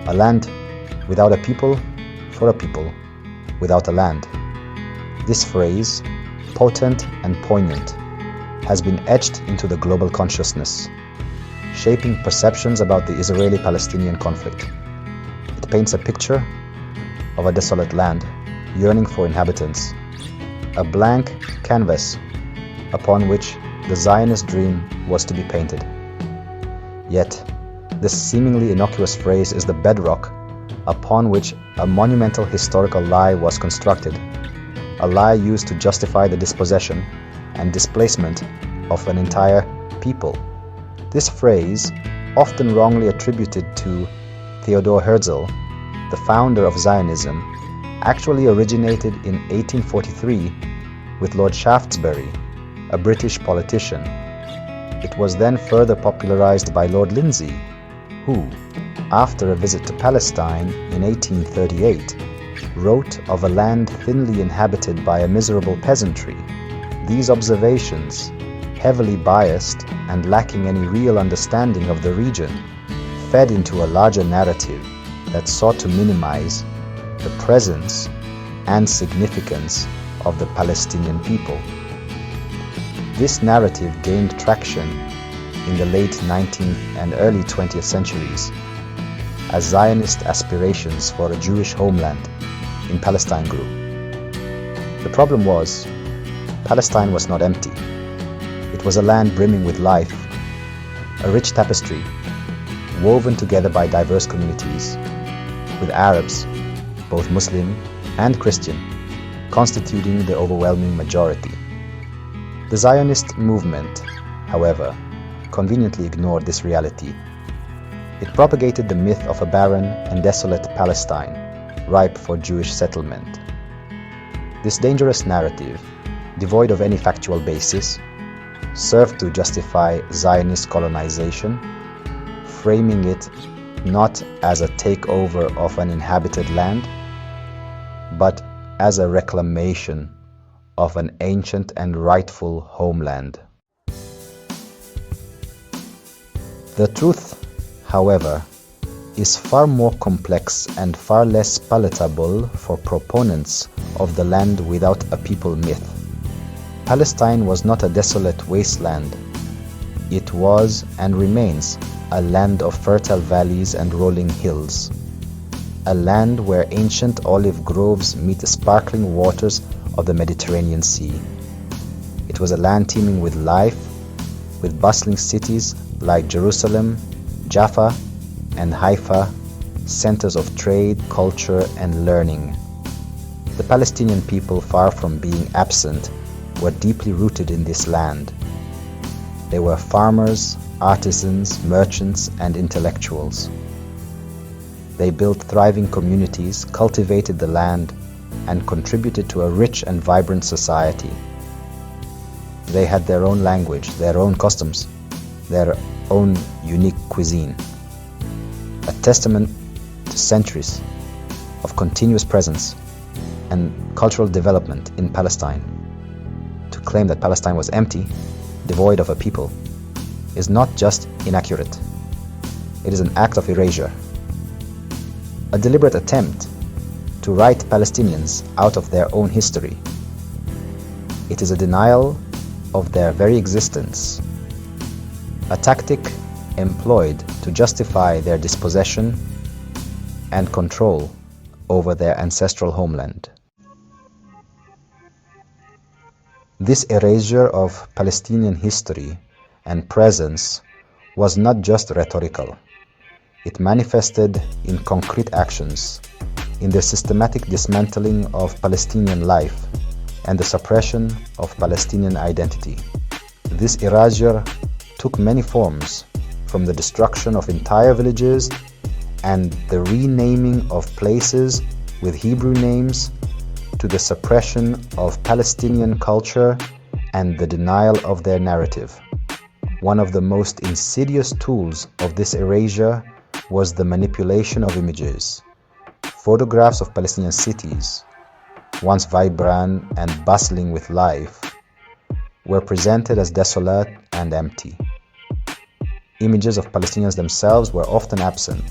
A land without a people, for a people, without a land. This phrase, potent and poignant, has been etched into the global consciousness, shaping perceptions about the Israeli-Palestinian conflict. It paints a picture of a desolate land, yearning for inhabitants, a blank canvas upon which the Zionist dream was to be painted. Yet, this seemingly innocuous phrase is the bedrock upon which a monumental historical lie was constructed, a lie used to justify the dispossession and displacement of an entire people. This phrase, often wrongly attributed to Theodor Herzl, the founder of Zionism, actually originated in 1843 with Lord Shaftesbury, a British politician. It was then further popularized by Lord Lindsay, who, after a visit to Palestine in 1838, wrote of a land thinly inhabited by a miserable peasantry. These observations, heavily biased and lacking any real understanding of the region, fed into a larger narrative that sought to minimize the presence and significance of the Palestinian people. This narrative gained traction in the late 19th and early 20th centuries as Zionist aspirations for a Jewish homeland in Palestine grew. The problem was, Palestine was not empty. It was a land brimming with life, a rich tapestry woven together by diverse communities, with Arabs, both Muslim and Christian, constituting the overwhelming majority. The Zionist movement, however, conveniently ignored this reality. It propagated the myth of a barren and desolate Palestine, ripe for Jewish settlement. This dangerous narrative, devoid of any factual basis, served to justify Zionist colonization, framing it not as a takeover of an inhabited land, but as a reclamation of an ancient and rightful homeland. The truth, however, is far more complex and far less palatable for proponents of the land without a people myth. Palestine was not a desolate wasteland. It was and remains a land of fertile valleys and rolling hills, a land where ancient olive groves meet the sparkling waters of the Mediterranean Sea. It was a land teeming with life, with bustling cities like Jerusalem, Jaffa, and Haifa, centers of trade, culture, and learning. The Palestinian people, far from being absent, were deeply rooted in this land. They were farmers, artisans, merchants, and intellectuals. They built thriving communities, cultivated the land, and contributed to a rich and vibrant society. They had their own language, their own customs, their own unique cuisine, a testament to centuries of continuous presence and cultural development in Palestine. To claim that Palestine was empty, devoid of a people, is not just inaccurate. It is an act of erasure, a deliberate attempt to write Palestinians out of their own history. It is a denial of their very existence, a tactic employed to justify their dispossession and control over their ancestral homeland. This erasure of Palestinian history and presence was not just rhetorical. It manifested in concrete actions, in the systematic dismantling of Palestinian life and the suppression of Palestinian identity. This erasure took many forms, from the destruction of entire villages and the renaming of places with Hebrew names to the suppression of Palestinian culture and the denial of their narrative. One of the most insidious tools of this erasure was the manipulation of images. Photographs of Palestinian cities, once vibrant and bustling with life, were presented as desolate and empty. Images of Palestinians themselves were often absent.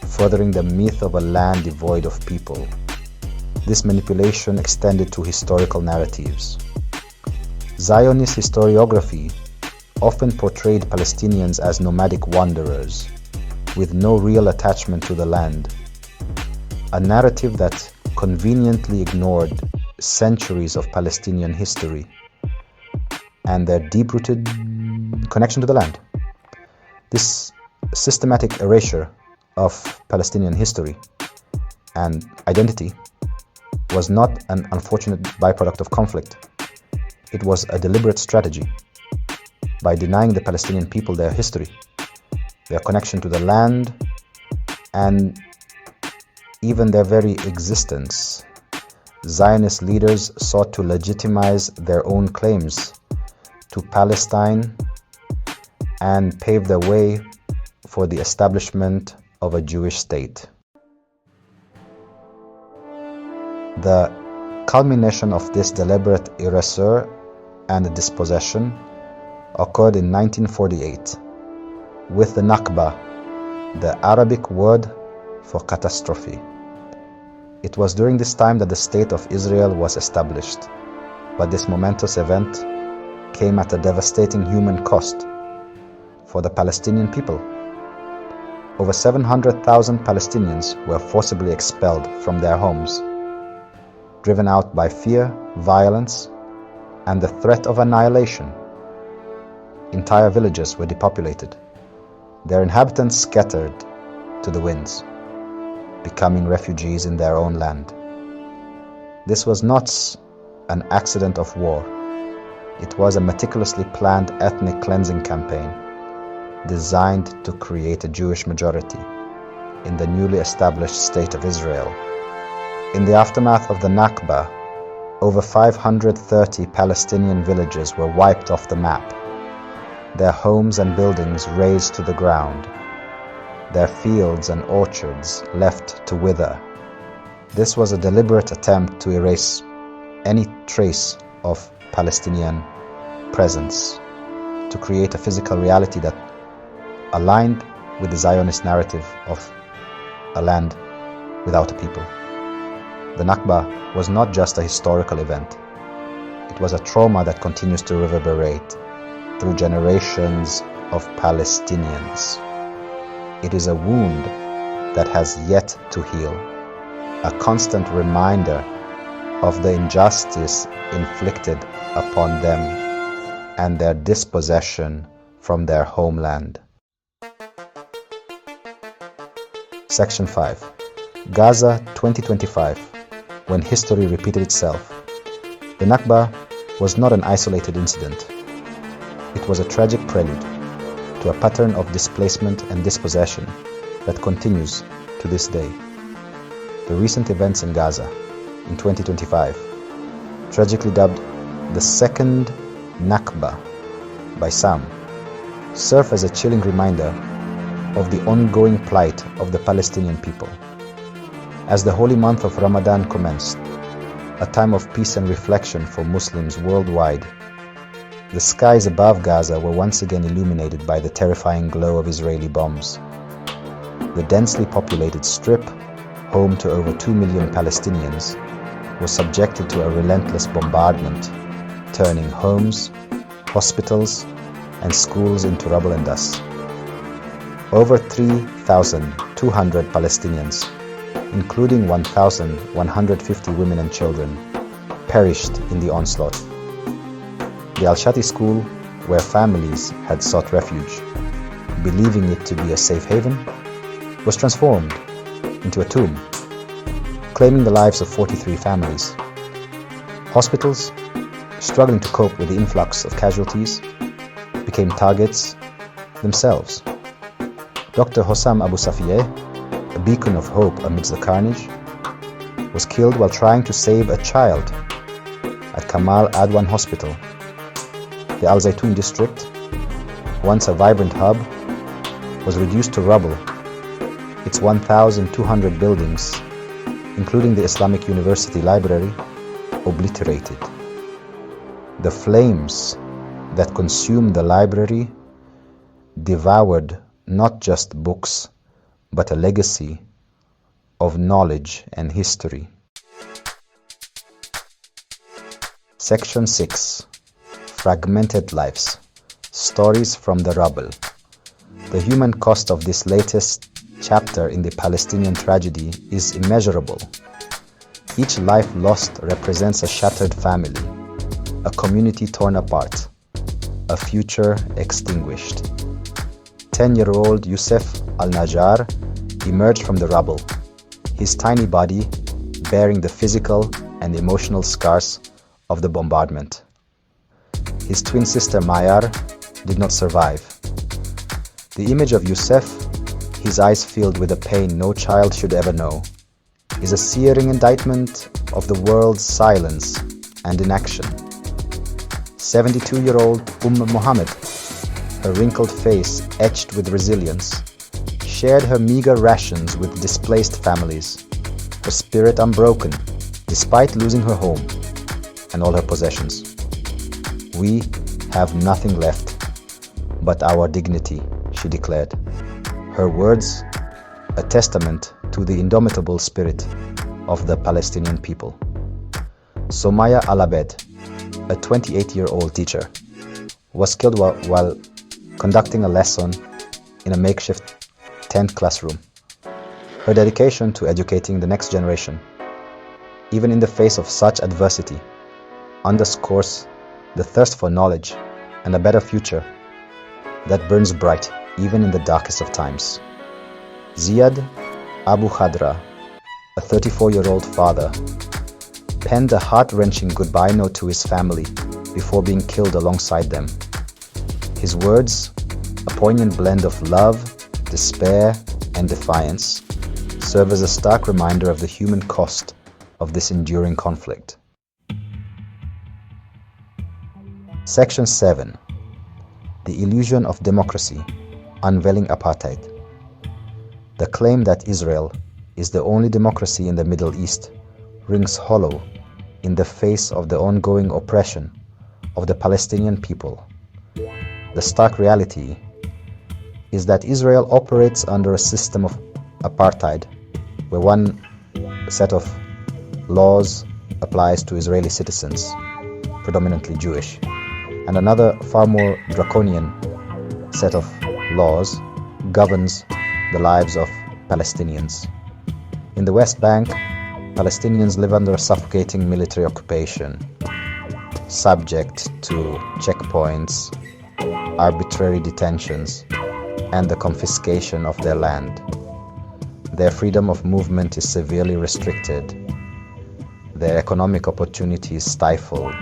furthering the myth of a land devoid of people. This manipulation extended to historical narratives. Zionist historiography often portrayed Palestinians as nomadic wanderers, with no real attachment to the land, a narrative that conveniently ignored centuries of Palestinian history and their deep-rooted connection to the land. This systematic erasure of Palestinian history and identity was not an unfortunate byproduct of conflict. It was a deliberate strategy. By denying the Palestinian people their history, their connection to the land, and even their very existence, Zionist leaders sought to legitimize their own claims to Palestine and pave the way for the establishment of a Jewish state. The culmination of this deliberate erasure and dispossession occurred in 1948 with the Nakba, the Arabic word for catastrophe. It was during this time that the State of Israel was established, but this momentous event came at a devastating human cost for the Palestinian people. Over 700,000 Palestinians were forcibly expelled from their homes, driven out by fear, violence, and the threat of annihilation. Entire villages were depopulated, their inhabitants scattered to the winds, becoming refugees in their own land. This was not an accident of war. It was a meticulously planned ethnic cleansing campaign designed to create a Jewish majority in the newly established State of Israel. In the aftermath of the Nakba, over 530 Palestinian villages were wiped off the map, their homes and buildings razed to the ground, their fields and orchards left to wither. This was a deliberate attempt to erase any trace of Palestinian presence, to create a physical reality that aligned with the Zionist narrative of a land without a people. The Nakba was not just a historical event. It was a trauma that continues to reverberate through generations of Palestinians. It is a wound that has yet to heal, a constant reminder of the injustice inflicted upon them and their dispossession from their homeland. Section 5. Gaza 2025, when history repeated itself. The Nakba was not an isolated incident. It was a tragic prelude to a pattern of displacement and dispossession that continues to this day. The recent events in Gaza in 2025, tragically dubbed the Second Nakba by some, serve as a chilling reminder of the ongoing plight of the Palestinian people. As the holy month of Ramadan commenced, a time of peace and reflection for Muslims worldwide, the skies above Gaza were once again illuminated by the terrifying glow of Israeli bombs. The densely populated strip, home to over 2 million Palestinians, was subjected to a relentless bombardment, turning homes, hospitals, and schools into rubble and dust. Over 3,200 Palestinians, including 1,150 women and children, perished in the onslaught. The Al-Shati school, where families had sought refuge, believing it to be a safe haven, was transformed into a tomb, claiming the lives of 43 families. Hospitals, struggling to cope with the influx of casualties, became targets themselves. Dr. Hossam Abu Safieh, a beacon of hope amidst the carnage, was killed while trying to save a child at Kamal Adwan Hospital. The Al Zaytun district, once a vibrant hub, was reduced to rubble, its 1,200 buildings, including the Islamic University Library, obliterated. The flames that consumed the library devoured not just books, but a legacy of knowledge and history. Section 6. Fragmented Lives. Stories from the Rubble. The human cost of this latest chapter in the Palestinian tragedy is immeasurable. Each life lost represents a shattered family, a community torn apart, a future extinguished. 10-year-old Youssef al-Najjar emerged from the rubble, his tiny body bearing the physical and emotional scars of the bombardment. His twin sister Mayar did not survive. The image of Youssef, his eyes filled with a pain no child should ever know, is a searing indictment of the world's silence and inaction. 72-year-old Mohammed, her wrinkled face etched with resilience, shared her meager rations with displaced families, her spirit unbroken despite losing her home and all her possessions. We have nothing left but our dignity, she declared. Her words, a testament to the indomitable spirit of the Palestinian people. Somaya Al-Abed, a 28-year-old teacher, was killed while conducting a lesson in a makeshift tent classroom. Her dedication to educating the next generation, even in the face of such adversity, underscores the thirst for knowledge and a better future that burns bright even in the darkest of times. Ziad Abu Khadra, a 34-year-old father, penned a heart-wrenching goodbye note to his family before being killed alongside them. His words, a poignant blend of love, despair, and defiance, serve as a stark reminder of the human cost of this enduring conflict. Section 7. The Illusion of Democracy, Unveiling Apartheid. The claim that Israel is the only democracy in the Middle East rings hollow in the face of the ongoing oppression of the Palestinian people. The stark reality is that Israel operates under a system of apartheid, where one set of laws applies to Israeli citizens, predominantly Jewish, and another far more draconian set of laws governs the lives of Palestinians. In the West Bank, Palestinians live under a suffocating military occupation, subject to checkpoints, arbitrary detentions, and the confiscation of their land. Their freedom of movement is severely restricted, their economic opportunities stifled,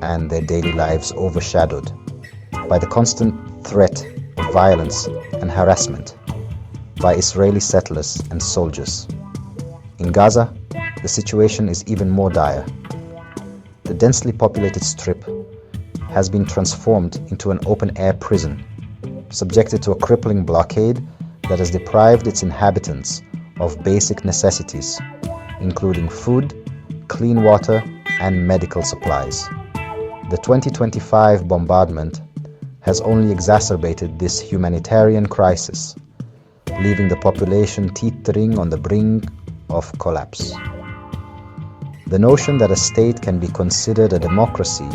and their daily lives overshadowed by the constant threat of violence and harassment by Israeli settlers and soldiers. In Gaza, the situation is even more dire. The densely populated strip has been transformed into an open-air prison, subjected to a crippling blockade that has deprived its inhabitants of basic necessities, including food, clean water, and medical supplies. The 2025 bombardment has only exacerbated this humanitarian crisis, leaving the population teetering on the brink of collapse. The notion that a state can be considered a democracy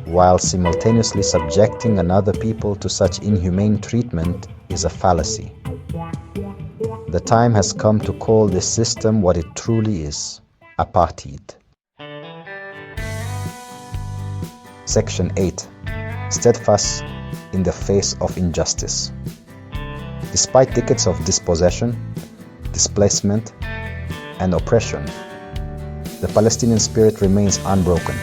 while simultaneously subjecting another people to such inhumane treatment is a fallacy. The time has come to call this system what it truly is: apartheid. Section 8. Steadfast in the face of injustice. Despite decades of dispossession, displacement, and oppression, the Palestinian spirit remains unbroken.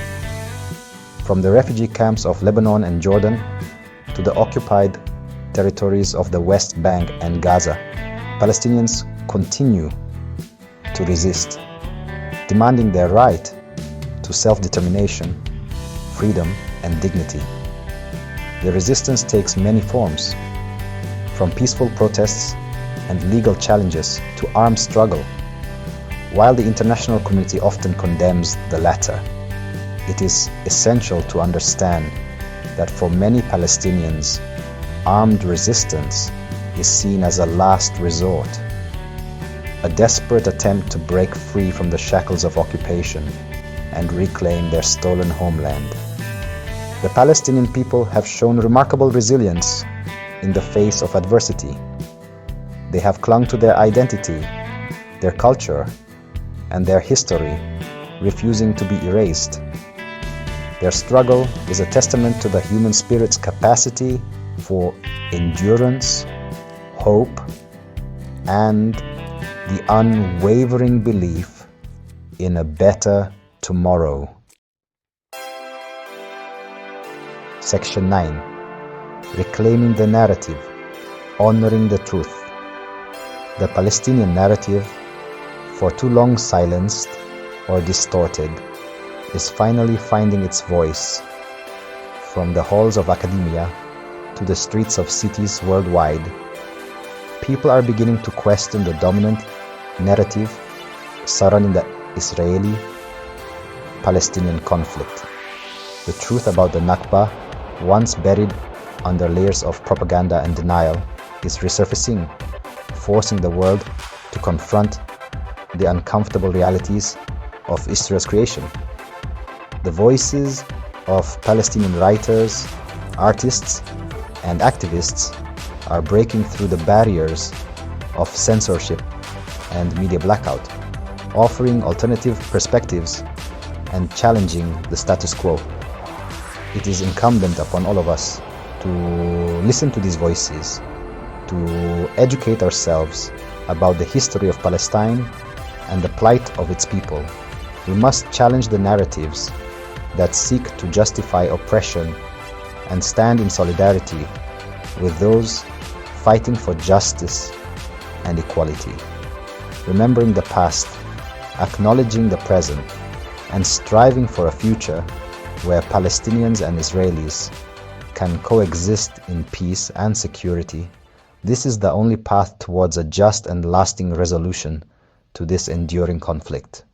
From the refugee camps of Lebanon and Jordan to the occupied territories of the West Bank and Gaza, Palestinians continue to resist, demanding their right to self-determination, freedom, and dignity. The resistance takes many forms, from peaceful protests and legal challenges to armed struggle. While the international community often condemns the latter, it is essential to understand that for many Palestinians, armed resistance is seen as a last resort, a desperate attempt to break free from the shackles of occupation and reclaim their stolen homeland. The Palestinian people have shown remarkable resilience in the face of adversity. They have clung to their identity, their culture, and their history, refusing to be erased. Their struggle is a testament to the human spirit's capacity for endurance, hope, and the unwavering belief in a better tomorrow. Section 9. Reclaiming the narrative, honoring the truth. The Palestinian narrative, for too long silenced or distorted, is finally finding its voice. From the halls of academia to the streets of cities worldwide, people are beginning to question the dominant narrative surrounding the Israeli-Palestinian conflict. The truth about the Nakba, once buried under layers of propaganda and denial, is resurfacing, forcing the world to confront the uncomfortable realities of Israel's creation. The voices of Palestinian writers, artists, and activists are breaking through the barriers of censorship and media blackout, offering alternative perspectives and challenging the status quo. It is incumbent upon all of us to listen to these voices, to educate ourselves about the history of Palestine and the plight of its people. We must challenge the narratives that seek to justify oppression and stand in solidarity with those fighting for justice and equality. Remembering the past, acknowledging the present, and striving for a future where Palestinians and Israelis can coexist in peace and security. This is the only path towards a just and lasting resolution to this enduring conflict.